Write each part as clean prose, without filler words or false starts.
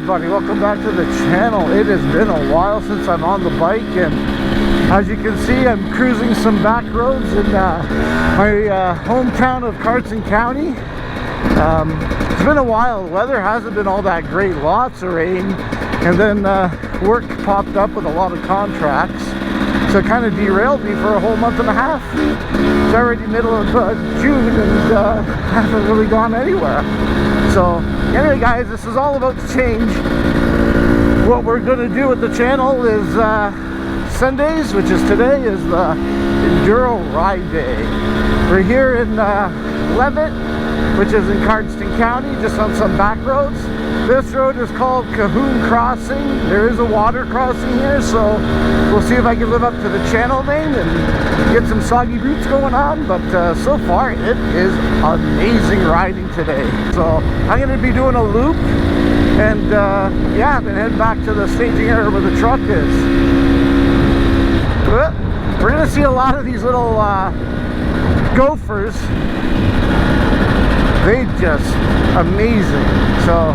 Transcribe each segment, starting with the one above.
everybody, welcome back to the channel. It has been a while since I'm on the bike, and as you can see, I'm cruising some back roads in my hometown of Cardston County. It's been a while. The weather hasn't been all that great, lots of rain, and then work popped up with a lot of contracts, so it kind of derailed me for a whole month and a half. It's already middle of June and haven't really gone anywhere. So anyway guys, this is all about to change. What we're going to do with the channel is Sundays, which is today, is the Enduro ride day. We're here in Levitt, which is in Cardston County, just on some back roads. This road is called Cahoon Crossing. There is a water crossing here, so we'll see if I can live up to the channel name and get some soggy boots going on. But so far, it is amazing riding today. So I'm going to be doing a loop, and yeah, then head back to the staging area where the truck is. We're going to see a lot of these little gophers. They just amazing. So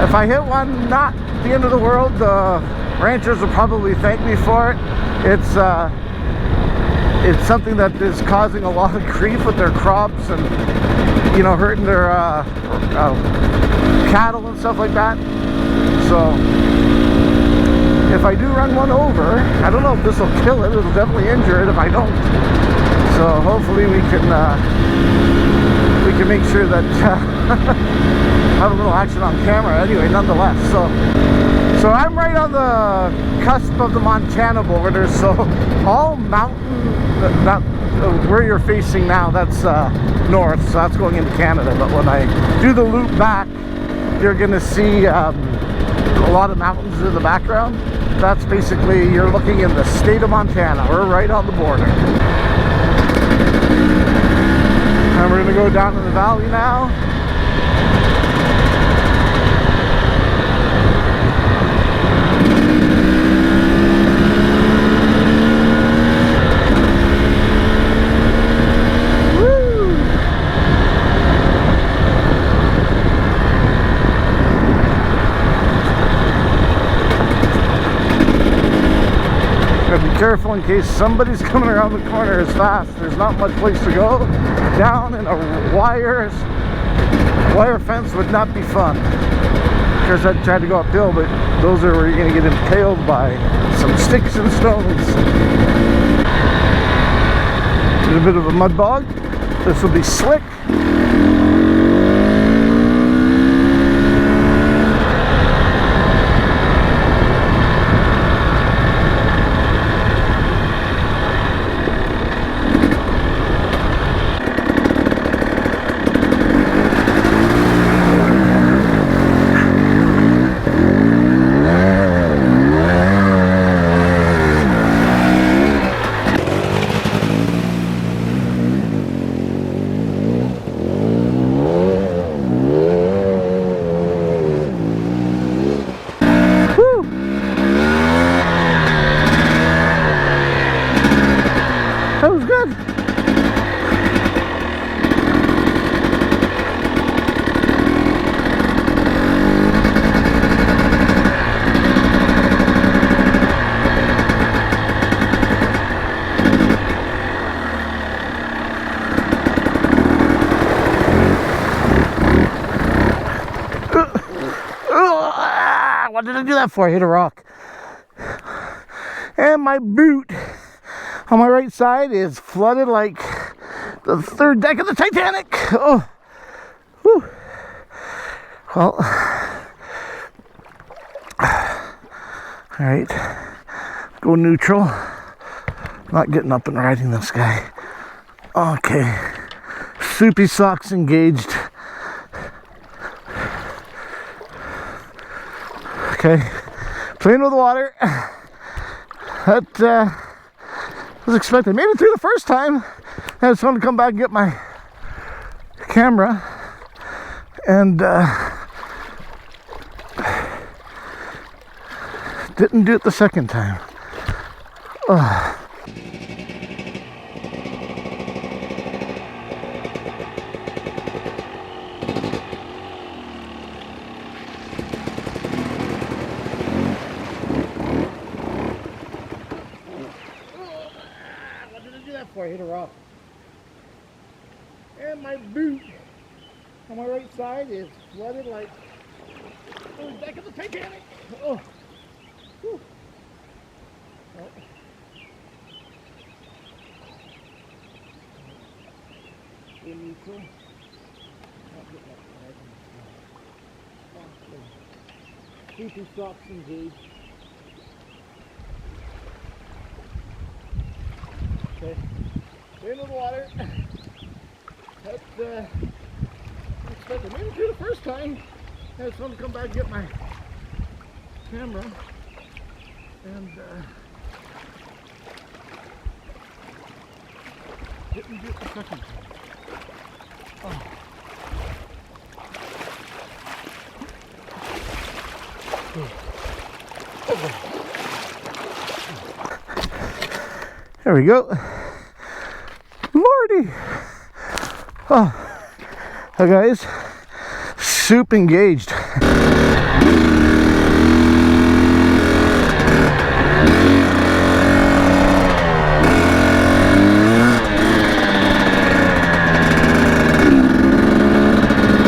if I hit one, not the end of the world. The ranchers will probably thank me for it. It's something that is causing a lot of grief with their crops and, you know, hurting their cattle and stuff like that. So if I do run one over, I don't know if this will kill it. It'll definitely injure it if I don't. So hopefully we can make sure that have a little action on camera anyway, nonetheless. So I'm right on the cusp of the Montana border, so all mountain, not where you're facing now, that's north, so that's going into Canada. But when I do the loop back, you're gonna see a lot of mountains in the background. That's basically, you're looking in the state of Montana. We're right on the border. And we're going to go down to the valley now. Woo! Gotta be careful in case somebody's coming around the corner as fast. There's not much place to go. Down in a wire fence would not be fun. Of course, I'd try to go uphill, but those are where you're going to get impaled by some sticks and stones. There's a bit of a mud bog. This will be slick. That was good. What did I do that for? I hit a rock. And my boot on my right side is flooded like the third deck of the Titanic. Oh, whew. Well, all right, go neutral. Not getting up and riding this guy. Okay, soupy socks engaged. Okay, playing with the water. That was expected. Made it through the first time. I just wanted to come back and get my camera, and didn't do it the second time. And my boot on my right side is flooded like the deck of the Titanic. Oh. Whew. Oh. In neutral. Keeping socks engaged. Okay. Into the water. That's expected. Maybe through the first time. I just want to come back and get my camera. And didn't get the second time. Oh. There we go. Lordy. Oh. Hi guys. Soup engaged.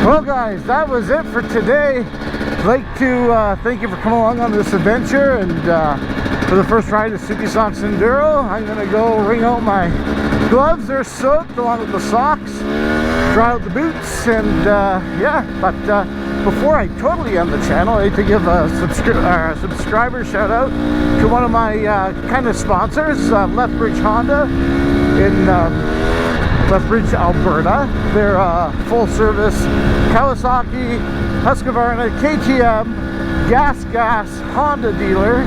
Well guys, that was it for today. I'd like to thank you for coming along on this adventure, and for the first ride of Soupy Socks Enduro, I'm going to go wring out my gloves. They're soaked along with the socks, dry out the boots, and yeah, but before I totally end the channel, I'd like to give a subscriber shout out to one of my kind of sponsors, Lethbridge Honda in Lethbridge, Alberta. They're a full service Kawasaki, Husqvarna, KTM, gas Honda dealer.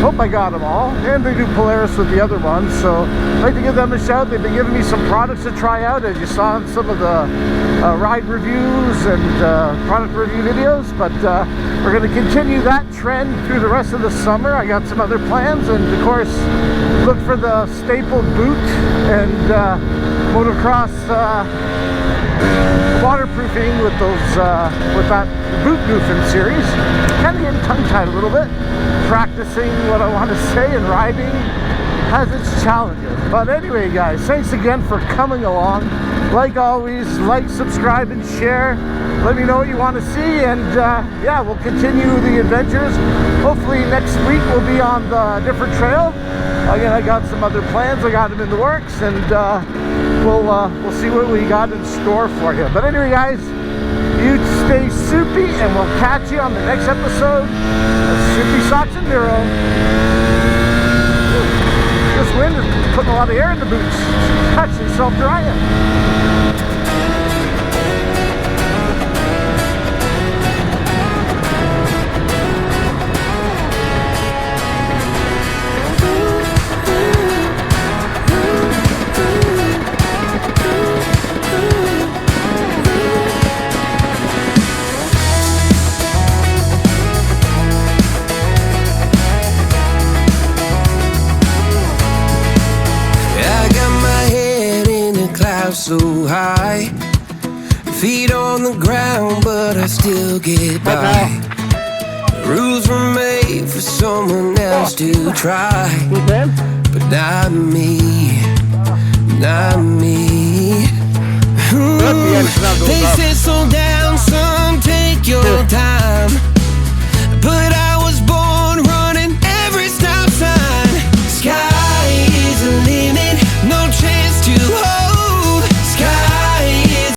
Hope I got them all. And they do Polaris with the other ones, so I'd like to give them a shout. They've been giving me some products to try out, as you saw in some of the ride reviews and product review videos. But we're going to continue that trend through the rest of the summer. I got some other plans, and of course look for the staple boot and motocross waterproofing with those with that boot goofing series. Kind of getting tongue-tied a little bit. Practicing what I want to say and riding has its challenges. But anyway guys, thanks again for coming along. Like always, like, subscribe, and share. Let me know what you want to see, and yeah, we'll continue the adventures. Hopefully next week we'll be on the different trail. Again, I got some other plans. I got them in the works, and we'll see what we got in store for you. But anyway guys, you stay soupy, and we'll catch you on the next episode of Soupy Socks Enduro. This wind is putting a lot of air in the boots. It's actually self-drying. So high, feet on the ground, but I still get by. Rules were made for someone else to try, but not me, not me. They said slow down, son, take your